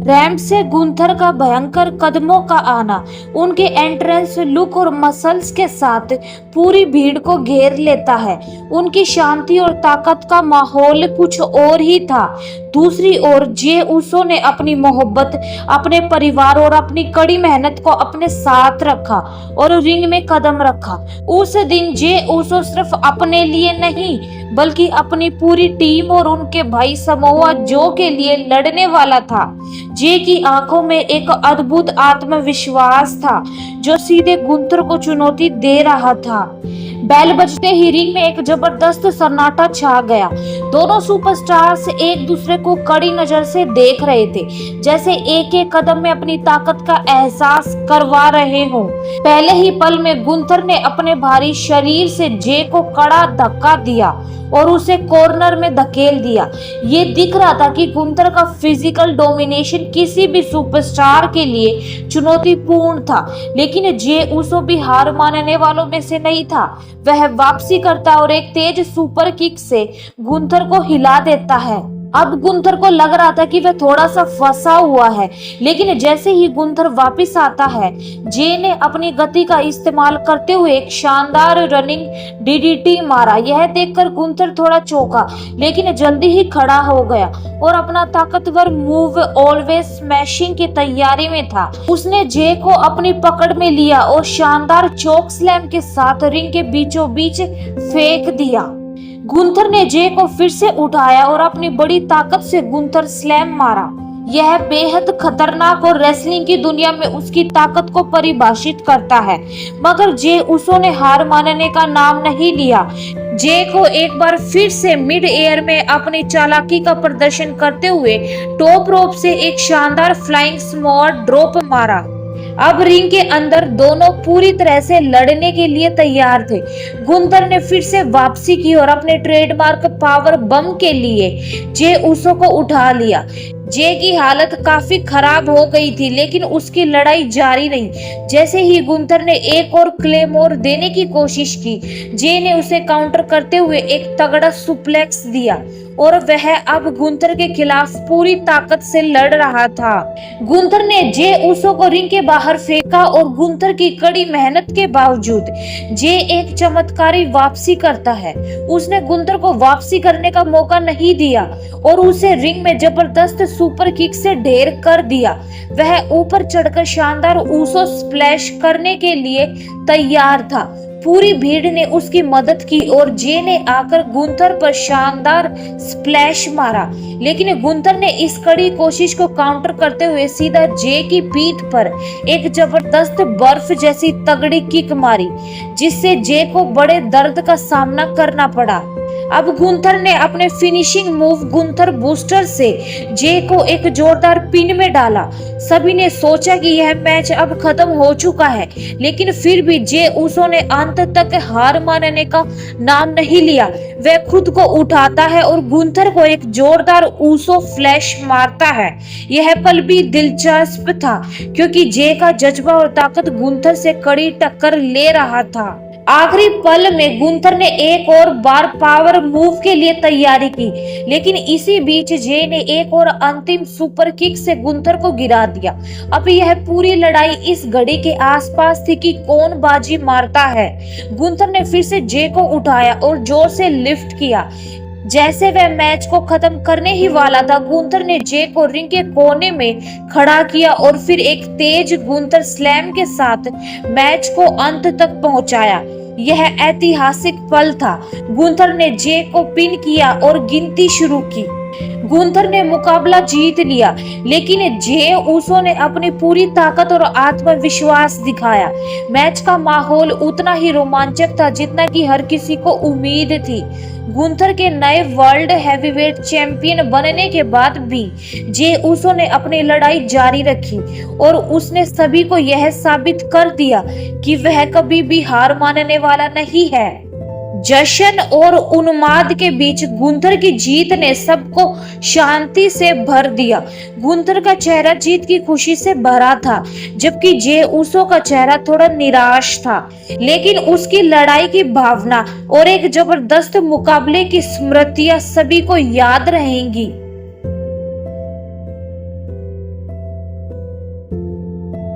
Ramp से Gunther का भयंकर कदमों का आना उनके एंट्रेंस लुक और मसल्स के साथ पूरी भीड़ को घेर लेता है। उनकी शांति और ताकत का माहौल कुछ और ही था। दूसरी ओर जे उसो ने अपनी मोहब्बत, अपने परिवार और अपनी कड़ी मेहनत को अपने साथ रखा और रिंग में कदम रखा। उस दिन जे उसो सिर्फ अपने लिए नहीं बल्कि अपनी पूरी टीम और उनके भाई समोआ जो के लिए लड़ने वाला था। जे की आंखों में एक अद्भुत आत्मविश्वास था जो सीधे गुंथर को चुनौती दे रहा था। बेल बजते ही रिंग में एक जबरदस्त सन्नाटा छा गया। दोनों सुपरस्टार्स एक दूसरे को कड़ी नजर से देख रहे थे, जैसे एक एक कदम में अपनी ताकत का एहसास करवा रहे हों। पहले ही पल में गुंथर ने अपने भारी शरीर से जे को कड़ा धक्का दिया और उसे कॉर्नर में धकेल दिया। ये दिख रहा था कि गुंथर का फिजिकल डोमिनेशन किसी भी सुपरस्टार के लिए चुनौतीपूर्ण था, लेकिन जे उसो भी हार मानने वालों में से नहीं था। वह वापसी करता और एक तेज सुपर किक से गुंथर को हिला देता है। अब गुंथर को लग रहा था कि वह थोड़ा सा फंसा हुआ है, लेकिन जैसे ही गुंथर वापस आता है, जे ने अपनी गति का इस्तेमाल करते हुए एक शानदार रनिंग डीडीटी मारा। यह देखकर गुंथर थोड़ा चौंका, लेकिन जल्दी ही खड़ा हो गया और अपना ताकतवर मूव ऑलवेज स्मैशिंग की तैयारी में था। उसने जे को अपनी पकड़ में लिया और शानदार चोक स्लैम के साथ रिंग के बीचों बीच फेंक दिया। गुंथर ने जे को फिर से उठाया और अपनी बड़ी ताकत से गुंथर स्लैम मारा। यह बेहद खतरनाक और रेसलिंग की दुनिया में उसकी ताकत को परिभाषित करता है, मगर जे उसो ने हार मानने का नाम नहीं लिया। जे को एक बार फिर से मिड एयर में अपनी चालाकी का प्रदर्शन करते हुए टॉप रोप से एक शानदार फ्लाइंग स्मॉल ड्रॉप मारा। अब रिंग के अंदर दोनों पूरी तरह से लड़ने के लिए तैयार थे। गुंथर ने फिर से वापसी की और अपने ट्रेडमार्क पावर बम के लिए जे उसो को उठा लिया। जे की हालत काफी खराब हो गई थी, लेकिन उसकी लड़ाई जारी रही। जैसे ही गुंथर ने एक और क्लेमोर देने की कोशिश की, जे ने उसे काउंटर करते हुए एक तगड़ा सुप्लेक्स दिया और वह अब गुंथर के खिलाफ पूरी ताकत से लड़ रहा था। गुंथर ने जे उसो को रिंग के बाहर फेंका और गुंथर की कड़ी मेहनत के बावजूद जे एक चमत्कारी वापसी करता है। उसने गुंथर को वापसी करने का मौका नहीं दिया और उसे रिंग में जबरदस्त सुपर किक से ढेर कर दिया। वह ऊपर चढ़कर शानदार उसो स्प्लैश करने के लिए तैयार था। पूरी भीड़ ने उसकी मदद की और जे ने आकर गुंथर पर शानदार स्प्लैश मारा, लेकिन गुंथर ने इस कड़ी कोशिश को काउंटर करते हुए सीधा जे की पीठ पर एक जबरदस्त बर्फ जैसी तगड़ी किक मारी, जिससे जे को बड़े दर्द का सामना करना पड़ा। अब गुंथर ने अपने फिनिशिंग मूव गुंथर बूस्टर से जे को एक जोरदार पिन में डाला। सभी ने सोचा कि यह मैच अब खत्म हो चुका है, लेकिन फिर भी जे उसो ने अंत तक हार मानने का नाम नहीं लिया। वह खुद को उठाता है और गुंथर को एक जोरदार उसो फ्लैश मारता है। यह पल भी दिलचस्प था, क्योंकि जे का जज्बा और ताकत गुंथर से कड़ी टक्कर ले रहा था। आखिरी पल में गुंथर ने एक और बार पावर मूव के लिए तैयारी की, लेकिन इसी बीच जे ने एक और अंतिम सुपर किक से गुंथर को गिरा दिया। अब यह पूरी लड़ाई इस घड़ी के आसपास थी कि कौन बाजी मारता है। गुंथर ने फिर से जे को उठाया और जोर से लिफ्ट किया। जैसे वह मैच को खत्म करने ही वाला था, गुंथर ने जे को रिंग के कोने में खड़ा किया और फिर एक तेज गुंथर स्लैम के साथ मैच को अंत तक पहुंचाया। यह ऐतिहासिक पल था। गुंथर ने जे को पिन किया और गिनती शुरू की। गुंथर ने मुकाबला जीत लिया, लेकिन जे उसो ने अपनी पूरी ताकत और आत्मविश्वास दिखाया। मैच का माहौल उतना ही रोमांचक था जितना कि हर किसी को उम्मीद थी। गुंथर के नए वर्ल्ड हैवीवेट चैंपियन बनने के बाद भी जे उसो ने अपनी लड़ाई जारी रखी और उसने सभी को यह साबित कर दिया कि वह कभी भी हार मानने वाला नहीं है। जश्न और उन्माद के बीच गुंथर की जीत ने सबको शांति से भर दिया। गुंथर का चेहरा जीत की खुशी से भरा था, जबकि जे उसो का चेहरा थोड़ा निराश था, लेकिन उसकी लड़ाई की भावना और एक जबरदस्त मुकाबले की स्मृतियां सभी को याद रहेंगी।